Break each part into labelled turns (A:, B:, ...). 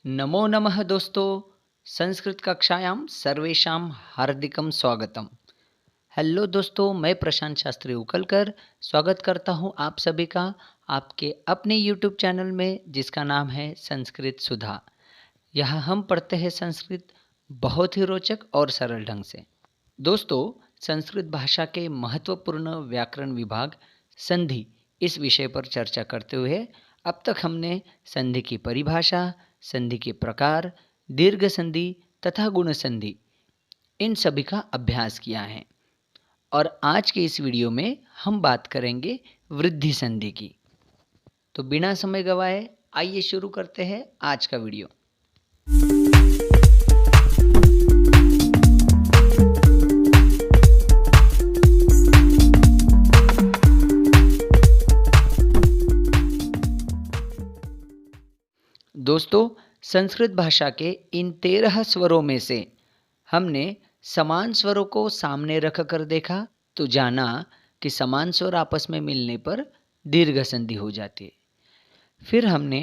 A: नमो नमः दोस्तों, संस्कृत कक्षायां सर्वेषां हार्दिकं स्वागतम। हेलो दोस्तों, मैं प्रशांत शास्त्री उकलकर स्वागत करता हूं आप सभी का आपके अपने यूट्यूब चैनल में जिसका नाम है संस्कृत सुधा। यहाँ हम पढ़ते हैं संस्कृत बहुत ही रोचक और सरल ढंग से। दोस्तों, संस्कृत भाषा के महत्वपूर्ण व्याकरण विभाग संधि इस विषय पर चर्चा करते हुए अब तक हमने संधि की परिभाषा, संधि के प्रकार, दीर्घ संधि तथा गुण संधि इन सभी का अभ्यास किया है और आज के इस वीडियो में हम बात करेंगे वृद्धि संधि की। तो बिना समय गवाए आइए शुरू करते हैं आज का वीडियो। दोस्तों, संस्कृत भाषा के इन 13 स्वरों में से हमने समान स्वरों को सामने रखकर देखा तो जाना कि समान स्वर आपस में मिलने पर दीर्घ संधि हो जाती है। फिर हमने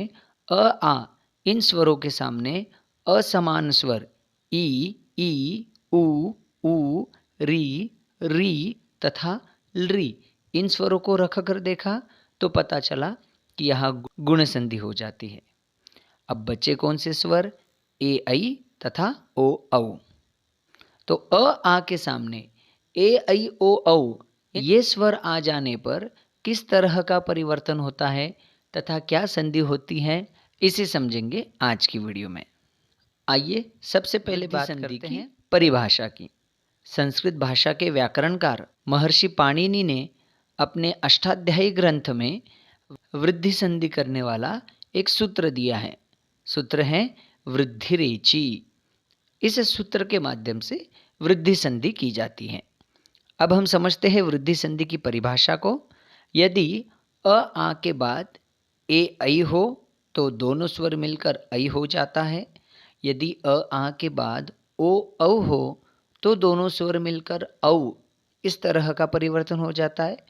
A: अ आ इन स्वरों के सामने असमान स्वर ई ऊ री तथा री इन स्वरों को रखकर देखा तो पता चला कि यहाँ गुण संधि हो जाती है। अब बचे कौन से स्वर? ए ऐ तथा ओ औ। तो अ आ के सामने ए ऐ ओ औ ये स्वर आ जाने पर किस तरह का परिवर्तन होता है तथा क्या संधि होती है इसे समझेंगे आज की वीडियो में। आइए सबसे पहले बात करते हैं परिभाषा की। संस्कृत भाषा के व्याकरणकार महर्षि पाणिनि ने अपने अष्टाध्यायी ग्रंथ में वृद्धि संधि करने वाला एक सूत्र दिया है। सूत्र है वृद्धिरेचि। इस सूत्र के माध्यम से वृद्धि संधि की जाती है। अब हम समझते हैं वृद्धि संधि की परिभाषा को। यदि अ आ के बाद ए ऐ हो तो दोनों स्वर मिलकर ऐ हो जाता है। यदि अ आ के बाद ओ औ हो तो दोनों स्वर मिलकर औ इस तरह का परिवर्तन हो जाता है।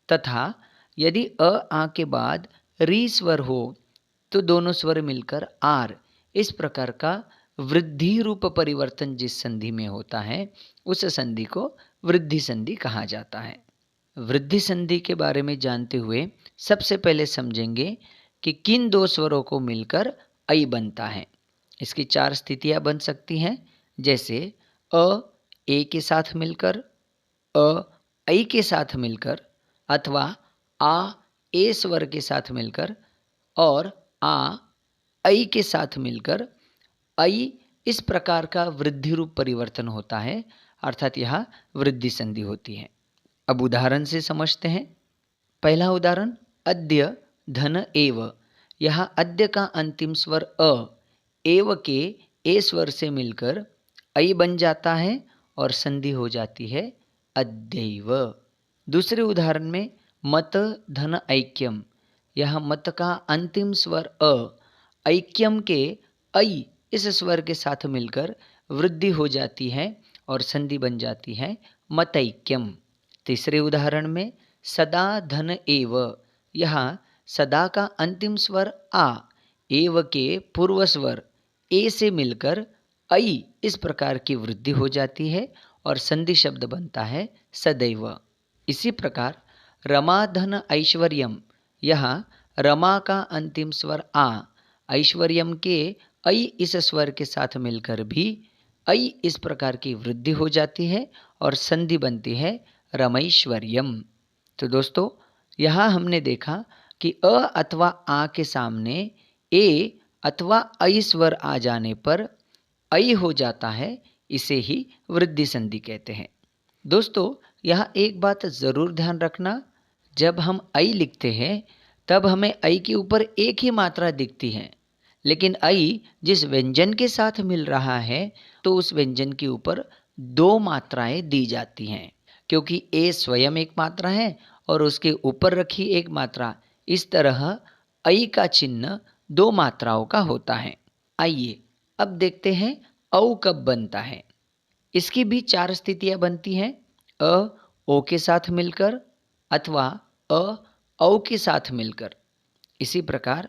A: तथा यदि अ आ के बाद री स्वर हो तो दोनों स्वर मिलकर आर इस प्रकार का वृद्धि रूप परिवर्तन जिस संधि में होता है उस संधि को वृद्धि संधि कहा जाता है। वृद्धि संधि के बारे में जानते हुए सबसे पहले समझेंगे कि किन दो स्वरों को मिलकर ऐ बनता है। इसकी 4 स्थितियां बन सकती हैं, जैसे अ ए के साथ मिलकर, अ ऐ के साथ मिलकर, अथवा आ ए स्वर के साथ मिलकर और आ ऐ के साथ मिलकर ऐ इस प्रकार का वृद्धि रूप परिवर्तन होता है, अर्थात यह वृद्धि संधि होती है। अब उदाहरण से समझते हैं। पहला उदाहरण अद्य धन एव। यहाँ अद्य का अंतिम स्वर अ एव के ए स्वर से मिलकर ऐ बन जाता है और संधि हो जाती है अद्यैव। दूसरे उदाहरण में मत धन ऐक्यम। यह मत का अंतिम स्वर अ ऐक्यम के ऐ इस स्वर के साथ मिलकर वृद्धि हो जाती है और संधि बन जाती है मतैक्यम। तीसरे उदाहरण में सदा धन एव। यहाँ सदा का अंतिम स्वर आ एव के पूर्व स्वर ए से मिलकर ऐ इस प्रकार की वृद्धि हो जाती है और संधि शब्द बनता है सदैव। इसी प्रकार रमा धन ऐश्वर्यम। यहाँ रमा का अंतिम स्वर आ ऐश्वर्यम के ऐ इस स्वर के साथ मिलकर भी ऐ इस प्रकार की वृद्धि हो जाती है और संधि बनती है रमैश्वर्यम। तो दोस्तों, यहाँ हमने देखा कि अ अथवा आ के सामने ए अथवा ऐ स्वर आ जाने पर ऐ हो जाता है, इसे ही वृद्धि संधि कहते हैं। दोस्तों, यहाँ एक बात ज़रूर ध्यान रखना, जब हम ऐ लिखते हैं तब हमें ऐ के ऊपर एक ही मात्रा दिखती है, लेकिन ऐ जिस व्यंजन के साथ मिल रहा है तो उस व्यंजन के ऊपर 2 मात्राएं दी जाती हैं, क्योंकि ए स्वयं एक मात्रा है और उसके ऊपर रखी एक मात्रा, इस तरह ऐ का चिन्ह 2 मात्राओं का होता है। आइए अब देखते हैं औ कब बनता है। इसकी भी 4 स्थितियां बनती हैं। अ ओ के साथ मिलकर, अथवा अ औ के साथ मिलकर। इसी प्रकार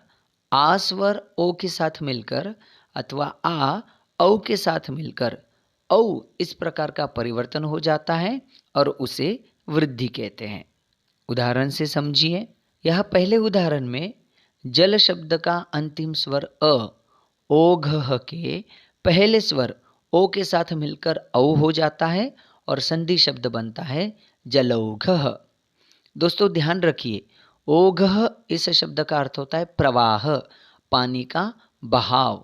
A: आ स्वर ओ के साथ मिलकर, अथवा आ औ के साथ मिलकर औ इस प्रकार का परिवर्तन हो जाता है और उसे वृद्धि कहते हैं। उदाहरण से समझिए। यह पहले उदाहरण में जल शब्द का अंतिम स्वर अ ओघ के पहले स्वर ओ के साथ मिलकर औ हो जाता है और संधि शब्द बनता है जलौघः। दोस्तों ध्यान रखिए, ओघः इस शब्द का अर्थ होता है प्रवाह, पानी का बहाव।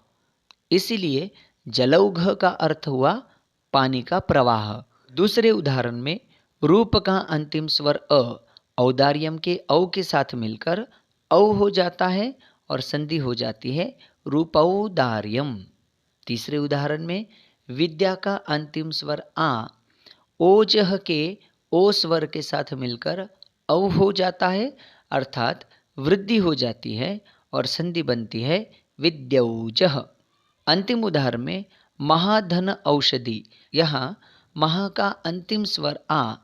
A: इसीलिए जलौघ का अर्थ हुआ पानी का प्रवाह। दूसरे उदाहरण में रूप का अंतिम स्वर अ औदार्यम के औ के साथ मिलकर औ हो जाता है और संधि हो जाती है रूपौदार्यम। तीसरे उदाहरण में विद्या का अंतिम स्वर आ ओजह के ओ स्वर के साथ मिलकर औ हो जाता है, अर्थात वृद्धि हो जाती है और संधि बनती है विद्यौजः। अंतिम उदाहरण में महाधन औषधि, यहाँ महा का अंतिम स्वर आ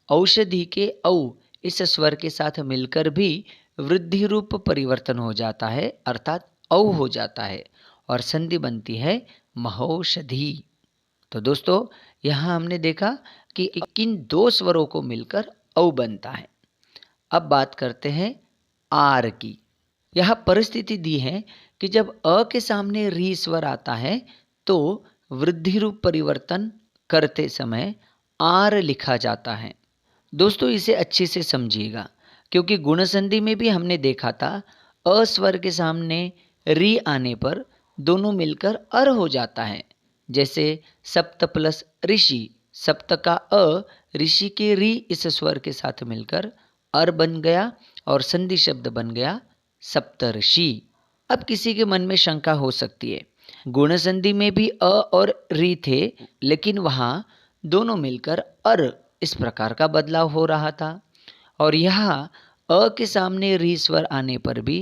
A: औषधि के औ इस स्वर के साथ मिलकर भी वृद्धि रूप परिवर्तन हो जाता है, अर्थात औ हो जाता है और संधि बनती है महौषधि। तो दोस्तों यहाँ हमने देखा कि किन दो स्वरों को मिलकर औ बनता है। अब बात करते हैं आर की। यह परिस्थिति दी है कि जब अ के सामने री स्वर आता है तो वृद्धि रूप परिवर्तन करते समय आर लिखा जाता है। दोस्तों इसे अच्छे से समझिएगा, क्योंकि गुण संधि में भी हमने देखा था अ स्वर के सामने री आने पर दोनों मिलकर अर हो जाता है। जैसे सप्त प्लस ऋषि, सप्त का अ ऋषि के री इस स्वर के साथ मिलकर अर बन गया और संधि शब्द बन गया सप्तऋषि। अब किसी के मन में शंका हो सकती है, गुण संधि में भी अ और री थे, लेकिन वहाँ दोनों मिलकर अर इस प्रकार का बदलाव हो रहा था, और यहाँ अ के सामने री स्वर आने पर भी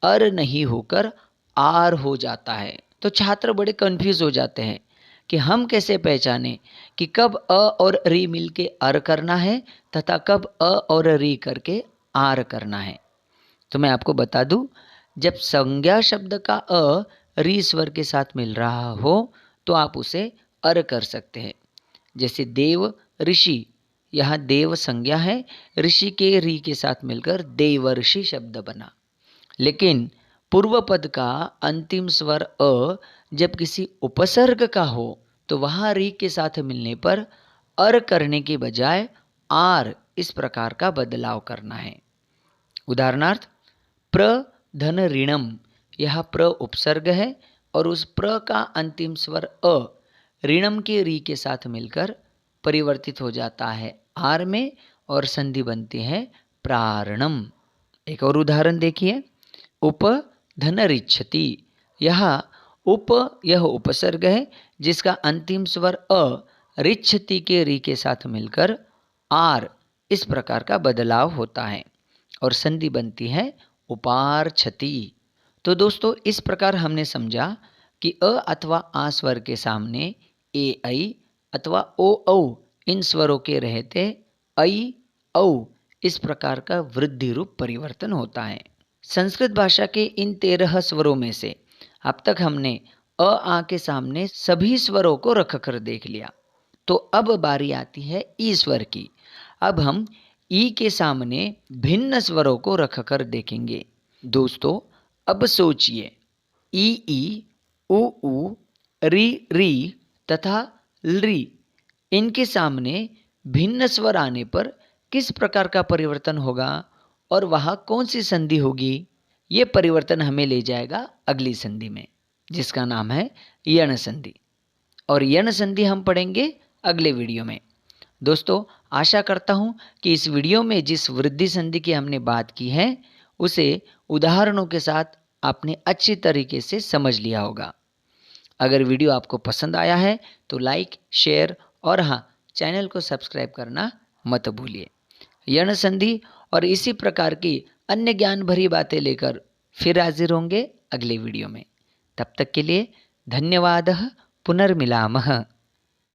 A: अर नहीं होकर आर हो जाता है। तो छात्र बड़े कंफ्यूज हो जाते हैं कि हम कैसे पहचाने कि कब अ और री मिलके अर करना है तथा कब अ और री करके आर करना है। तो मैं आपको बता दूं, जब संज्ञा शब्द का अ री स्वर के साथ मिल रहा हो तो आप उसे अर कर सकते हैं। जैसे देव ऋषि, यहाँ देव संज्ञा है, ऋषि के री के साथ मिलकर देवर्षि शब्द बना। लेकिन पूर्व पद का अंतिम स्वर अ जब किसी उपसर्ग का हो तो वहाँ री के साथ मिलने पर अर करने के बजाय आर इस प्रकार का बदलाव करना है। उदाहरणार्थ प्र धन ऋणम, यह प्र उपसर्ग है और उस प्र का अंतिम स्वर अ ऋणम के री के साथ मिलकर परिवर्तित हो जाता है आर में और संधि बनती है प्रारणम। एक और उदाहरण देखिए, उप धन रिच्छति, यह उपसर्ग है जिसका अंतिम स्वर अ रिच्छति के री के साथ मिलकर आर इस प्रकार का बदलाव होता है और संधि बनती है उपार्छति। तो दोस्तों इस प्रकार हमने समझा कि अ अथवा आ स्वर के सामने ए ऐ अथवा ओ औ इन स्वरों के रहते ऐ औ इस प्रकार का वृद्धि रूप परिवर्तन होता है। संस्कृत भाषा के इन 13 स्वरों में से अब तक हमने अ आ के सामने सभी स्वरों को रखकर देख लिया। तो अब बारी आती है ई स्वर की। अब हम ई के सामने भिन्न स्वरों को रखकर देखेंगे। दोस्तों अब सोचिए, ई उ री तथा ली, इनके सामने भिन्न स्वर आने पर किस प्रकार का परिवर्तन होगा और वहाँ कौन सी संधि होगी? ये परिवर्तन हमें ले जाएगा अगली संधि में, जिसका नाम है यण संधि, और यण संधि हम पढ़ेंगे अगले वीडियो में। दोस्तों आशा करता हूँ कि इस वीडियो में जिस वृद्धि संधि की हमने बात की है उसे उदाहरणों के साथ आपने अच्छी तरीके से समझ लिया होगा। अगर वीडियो आपको पसंद आया है तो लाइक, शेयर और हाँ, चैनल को सब्सक्राइब करना मत भूलिए। यण संधि और इसी प्रकार की अन्य ज्ञान भरी बातें लेकर फिर हाजिर होंगे अगले वीडियो में। तब तक के लिए धन्यवाद। पुनर्मिलामः।